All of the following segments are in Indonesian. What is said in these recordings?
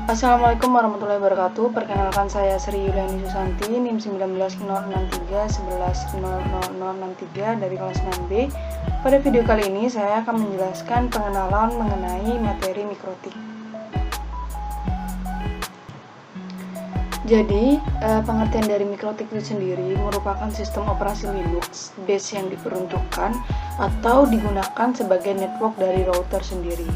Assalamualaikum warahmatullahi wabarakatuh. Perkenalkan, saya Sri Yuliani Susanti, NIM 19.063 dari kelas 6B. Pada video kali ini saya akan menjelaskan pengenalan mengenai materi mikrotik. Jadi, pengertian dari mikrotik itu sendiri merupakan sistem operasi Linux base yang diperuntukkan atau digunakan sebagai network dari router sendiri.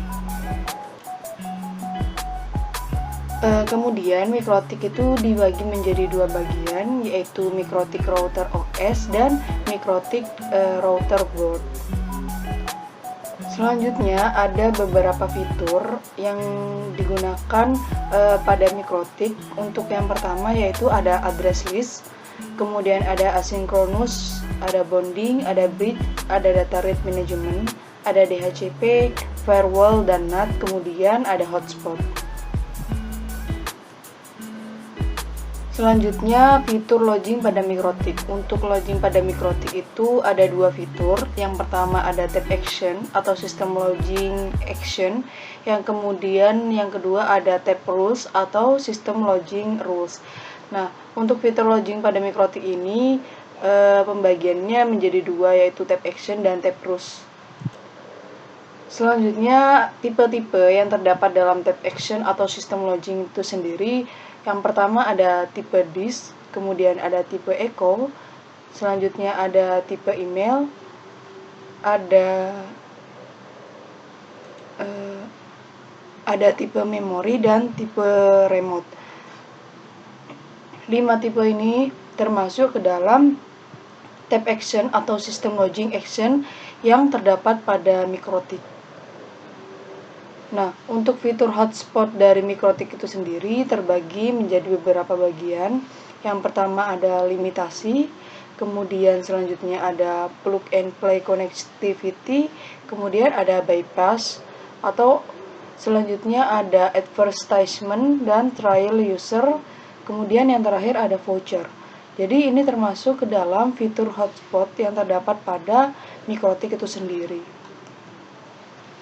Kemudian mikrotik itu dibagi menjadi dua bagian, yaitu mikrotik router OS dan mikrotik router board. Selanjutnya ada beberapa fitur yang digunakan pada mikrotik. Untuk yang pertama yaitu ada address list, kemudian ada asynchronous, ada bonding, ada bridge, ada data rate management, ada DHCP, firewall dan NAT, kemudian ada hotspot. Selanjutnya, fitur login pada mikrotik. Untuk login pada mikrotik itu ada dua fitur. Yang pertama ada tab action atau sistem login action. Yang kedua ada tab rules atau sistem login rules. Nah, untuk fitur login pada mikrotik ini pembagiannya menjadi dua, yaitu tab action dan tab rules. Selanjutnya, tipe-tipe yang terdapat dalam tab action atau sistem login itu sendiri. Yang pertama ada tipe disk, kemudian ada tipe echo, selanjutnya ada tipe email, ada tipe memori dan tipe remote. 5 tipe ini termasuk ke dalam tab action atau sistem login action yang terdapat pada mikrotik. Nah, untuk fitur hotspot dari mikrotik itu sendiri terbagi menjadi beberapa bagian. Yang pertama ada limitasi, kemudian selanjutnya ada plug and play connectivity, kemudian ada bypass, atau selanjutnya ada advertisement dan trial user, kemudian yang terakhir ada voucher. Jadi ini termasuk ke dalam fitur hotspot yang terdapat pada mikrotik itu sendiri.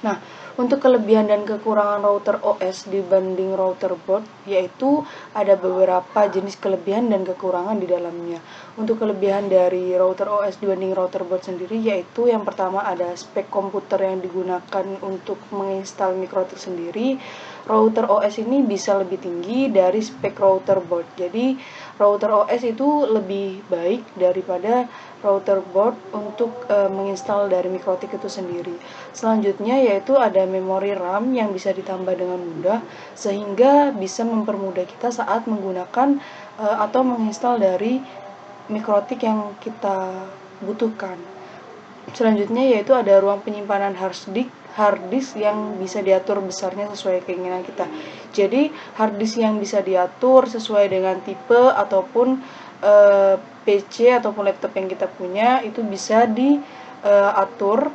Nah, untuk kelebihan dan kekurangan router OS dibanding router board, yaitu ada beberapa jenis kelebihan dan kekurangan di dalamnya. Untuk kelebihan dari router OS dibanding router board sendiri, yaitu yang pertama ada spek komputer yang digunakan untuk menginstal mikrotik sendiri. Router OS ini bisa lebih tinggi dari spek router board. Jadi, router OS itu lebih baik daripada router board untuk menginstal dari mikrotik itu sendiri. Selanjutnya yaitu ada memori RAM yang bisa ditambah dengan mudah, sehingga bisa mempermudah kita saat menggunakan atau menginstal dari mikrotik yang kita butuhkan. Selanjutnya yaitu ada ruang penyimpanan hard disk yang bisa diatur besarnya sesuai keinginan kita. Jadi hard disk yang bisa diatur sesuai dengan tipe ataupun PC ataupun laptop yang kita punya itu bisa diatur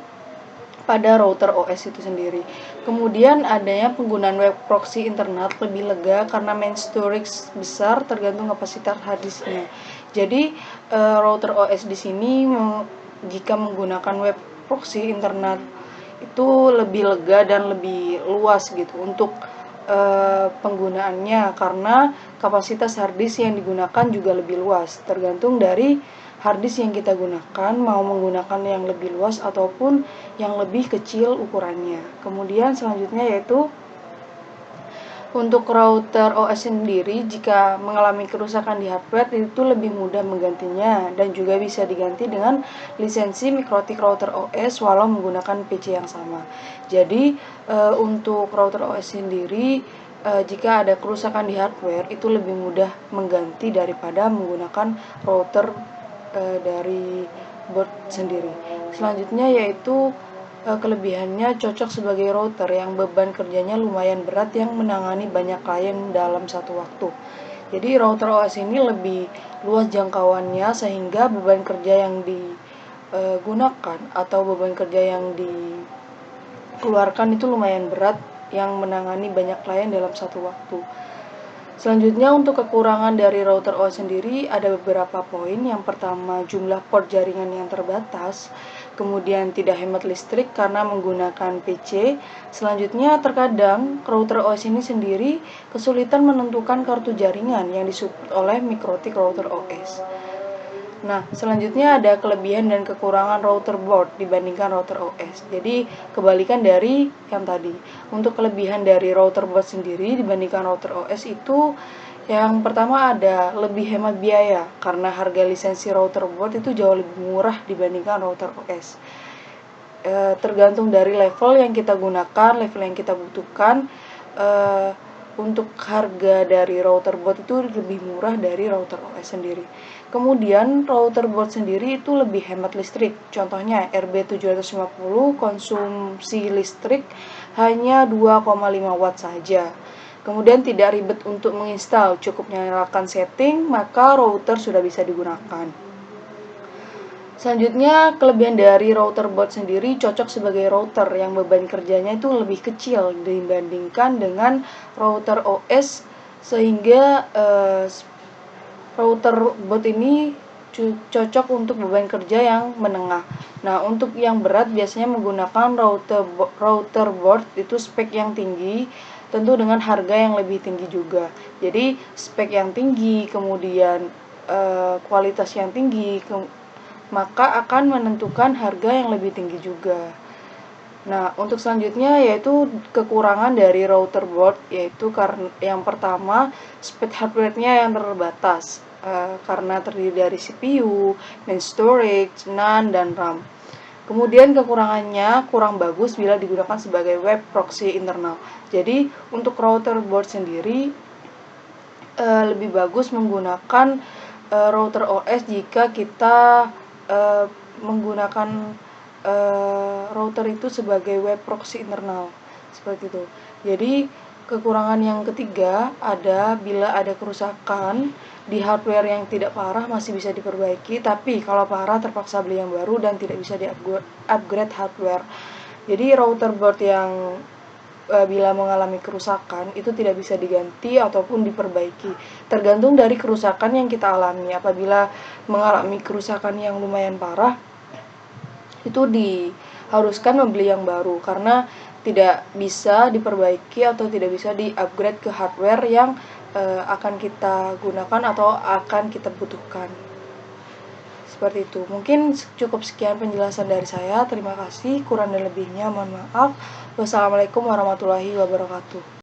pada router OS itu sendiri. Kemudian adanya penggunaan web proxy internet lebih lega karena main storage besar tergantung kapasitas hard disknya. Jadi router OS di sini jika menggunakan web proxy internet itu lebih lega dan lebih luas gitu untuk penggunaannya, karena kapasitas hard disk yang digunakan juga lebih luas, tergantung dari hard disk yang kita gunakan, mau menggunakan yang lebih luas ataupun yang lebih kecil ukurannya. Kemudian selanjutnya yaitu untuk router OS sendiri, jika mengalami kerusakan di hardware itu lebih mudah menggantinya dan juga bisa diganti dengan lisensi mikrotik router OS walau menggunakan PC yang sama. Jadi untuk router OS sendiri, jika ada kerusakan di hardware itu lebih mudah mengganti daripada menggunakan router dari board sendiri. Selanjutnya yaitu kelebihannya cocok sebagai router yang beban kerjanya lumayan berat yang menangani banyak klien dalam satu waktu. Jadi router OS ini lebih luas jangkauannya sehingga beban kerja yang digunakan atau beban kerja yang dikeluarkan itu lumayan berat yang menangani banyak klien dalam satu waktu. Selanjutnya untuk kekurangan dari router OS sendiri ada beberapa poin. Yang pertama, jumlah port jaringan yang terbatas, kemudian tidak hemat listrik karena menggunakan PC. Selanjutnya, terkadang router OS ini sendiri kesulitan menentukan kartu jaringan yang disupport oleh Mikrotik router OS. Nah, selanjutnya ada kelebihan dan kekurangan router board dibandingkan router OS. Jadi, kebalikan dari yang tadi. Untuk kelebihan dari router board sendiri dibandingkan router OS itu yang pertama ada lebih hemat biaya karena harga lisensi router board itu jauh lebih murah dibandingkan router OS. Tergantung dari level yang kita gunakan, level yang kita butuhkan. Untuk harga dari router board itu lebih murah dari router OS sendiri. Kemudian router board sendiri itu lebih hemat listrik. Contohnya RB750 konsumsi listrik hanya 2,5 watt saja. Kemudian tidak ribet untuk menginstal, cukup nyalakan setting, maka router sudah bisa digunakan. Selanjutnya, kelebihan dari router board sendiri cocok sebagai router yang beban kerjanya itu lebih kecil dibandingkan dengan router OS, sehingga router board ini cocok untuk beban kerja yang menengah. Nah, untuk yang berat biasanya menggunakan router board itu spek yang tinggi, tentu dengan harga yang lebih tinggi juga. Jadi, spek yang tinggi, kemudian kualitas yang tinggi, maka akan menentukan harga yang lebih tinggi juga. Nah, untuk selanjutnya yaitu kekurangan dari router board, yaitu karena yang pertama speed hardware-nya yang terbatas karena terdiri dari CPU, main storage, NAND, dan RAM. Kemudian kekurangannya kurang bagus bila digunakan sebagai web proxy internal. Jadi untuk router board sendiri lebih bagus menggunakan router OS jika kita menggunakan router itu sebagai web proxy internal, seperti itu. Jadi kekurangan yang ketiga ada bila ada kerusakan di hardware yang tidak parah masih bisa diperbaiki, tapi kalau parah terpaksa beli yang baru dan tidak bisa di-upgrade hardware. Jadi router board yang bila mengalami kerusakan itu tidak bisa diganti ataupun diperbaiki, tergantung dari kerusakan yang kita alami. Apabila mengalami kerusakan yang lumayan parah, itu diharuskan membeli yang baru karena tidak bisa diperbaiki atau tidak bisa di-upgrade ke hardware yang akan kita gunakan atau akan kita butuhkan. Seperti itu. Mungkin cukup sekian penjelasan dari saya. Terima kasih. Kurang dan lebihnya mohon maaf. Wassalamualaikum warahmatullahi wabarakatuh.